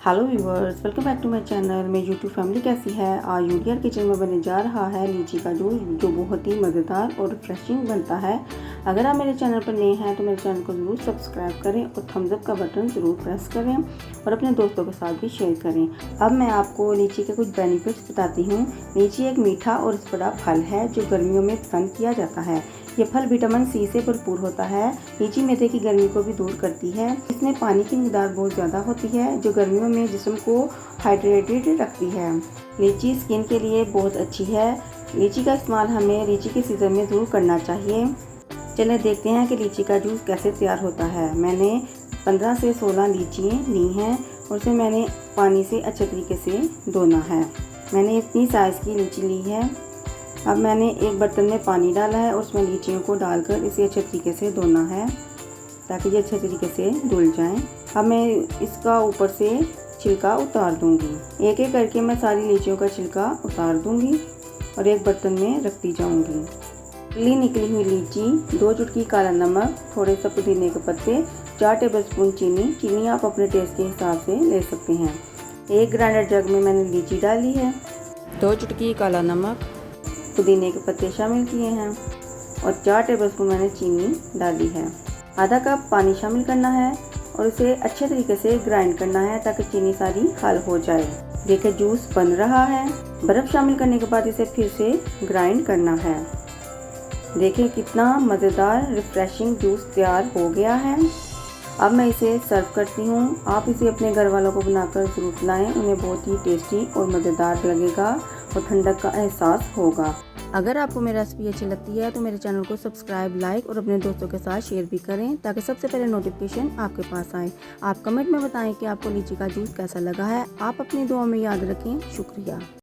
Hello viewers, welcome back to my channel. मेरी YouTube family कैसी है। आज यूडियर किचन में बनने जा रहा है लीची का जूस, जो बहुत ही मज़ेदार और रिफ्रेशिंग बनता है। अगर आप मेरे चैनल पर नए हैं तो मेरे चैनल को ज़रूर सब्सक्राइब करें और थम्स अप का बटन ज़रूर प्रेस करें और अपने दोस्तों के साथ भी शेयर करें। अब मैं आपको लीची के कुछ बेनिफिट्स बताती हूँ। लीची एक मीठा और बड़ा फल है जो गर्मियों में पसंद किया जाता है। ये फल विटामिन सी से भरपूर होता है। लीची मैदे की गर्मी को भी दूर करती है। इसमें पानी की मिकदार बहुत ज़्यादा होती है जो गर्मियों में जिस्म को हाइड्रेटेड रखती है। लीची स्किन के लिए बहुत अच्छी है। लीची का इस्तेमाल हमें लीची के सीज़न में ज़रूर करना चाहिए। चलिए देखते हैं कि लीची का जूस कैसे तैयार होता है। मैंने 15 से 16 लीचियाँ ली हैं और उसे मैंने पानी से अच्छे तरीके से धोना है। मैंने इतनी साइज़ की लीची ली है। अब मैंने एक बर्तन में पानी डाला है और उसमें लीचियों को डालकर इसे अच्छे तरीके से धोना है ताकि ये अच्छे तरीके से धुल जाएं। अब मैं इसका ऊपर से छिलका उतार दूंगी। एक एक करके मैं सारी लीचियों का छिलका उतार दूंगी और एक बर्तन में रखती जाऊंगी। निकली हुई लीची, 2 चुटकी काला नमक, थोड़े से पुदीने के पत्ते, 4 टेबलस्पून चीनी आप अपने टेस्ट के हिसाब से ले सकते हैं। एक ग्राइंडर जग में मैंने लीची डाली है, 2 चुटकी काला नमक, पुदीने के पत्ते शामिल किए हैं और 4 टेबलस्पून मैंने चीनी डाली है। आधा कप पानी शामिल करना है और इसे अच्छे तरीके से ग्राइंड करना है ताकि चीनी सारी हल हो जाए। देखिए जूस बन रहा है। बर्फ़ शामिल करने के बाद इसे फिर से ग्राइंड करना है। देखिए कितना मज़ेदार रिफ्रेशिंग जूस तैयार हो गया है। अब मैं इसे सर्व करती हूँ। आप इसे अपने घर वालों को बनाकर ज़रूर खिलाएं। उन्हें बहुत ही टेस्टी और मज़ेदार लगेगा और ठंडक का एहसास होगा। अगर आपको मेरी रेसिपी अच्छी लगती है तो मेरे चैनल को सब्सक्राइब, लाइक और अपने दोस्तों के साथ शेयर भी करें ताकि सबसे पहले नोटिफिकेशन आपके पास आए। आप कमेंट में बताएं कि आपको लीची का जूस कैसा लगा है। आप अपनी दुआ में याद रखें। शुक्रिया।